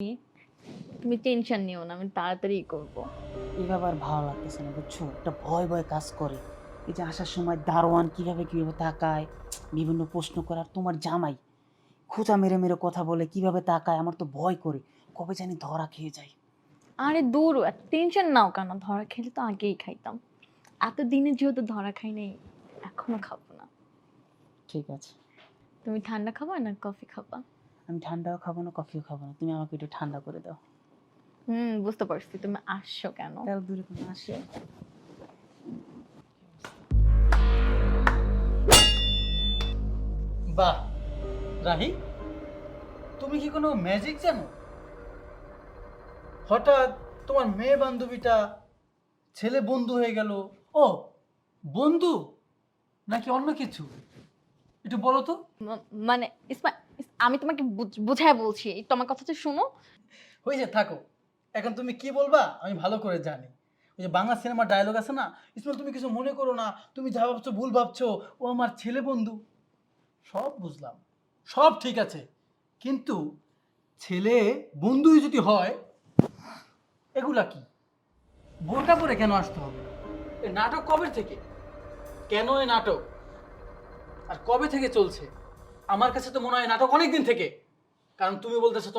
তুমি টেনশন নিও না, আমি তাড়াতাড়ি করব। এভাবে আর ভালো লাগতেছে না, বুঝছো? একটা ভয় ভয় কাজ করে। এই যে আসার সময় দারোয়ান কিভাবে কিভাবে তাকায়, বিভিন্ন প্রশ্ন করে, আর তোমার জামাই খোঁচা মেরে মেরে কথা বলে কিভাবে তাকায়, আমার তো ভয় করে কবে জানি ধরা খেয়ে যায়। আরে দূর, এত টেনশন নাও কেন? ধরা খেলে তো আগেই খাইতাম। এতদিনে যেহেতু ধরা খাই নাই, এখনো খাবো না। ঠিক আছে, তুমি ঠান্ডা খাবা না কফি খাবা? আমি ঠান্ডাও খাবো না, কফিও খাবো না, তুমি আমাকে একটু ঠান্ডা করে দাও। বুঝতে পারছি তুমি আসছো কেন। তাহলে দূরে কোনো আসে। বাহ রাহি, তুমি কি কোনো ম্যাজিক জানো? হঠাৎ তোমার মেয়ে বান্ধবীটা ছেলে বন্ধু হয়ে গেল। ও বন্ধু নাকি অন্য কিছু, একটু বলো তো। মানে আমি তোমাকে বুঝায় বলছি, একটু আমার কথাটা শোনো। হয়ে যে থাকো, এখন তুমি কি বলবা আমি ভালো করে জানি। ওই যে বাংলা সিনেমার ডায়লগ আছে না, ইসমাইল তুমি কিছু মনে করো না, তুমি যা ভাবছো ভুল ভাবছো, ও আমার ছেলে বন্ধু। সব বুঝলাম, সব ঠিক আছে, কিন্তু ছেলে বন্ধুই যদি হয়, এগুলা কি? বোরকা পরে কেন আসতে হবে? এই নাটক কবে থেকে? কেন এই নাটক? আর কবে থেকে চলছে? আমার কাছে তো মনে হয় নাটক অনেক দিন থেকে। কারণ তুমি বলতেছো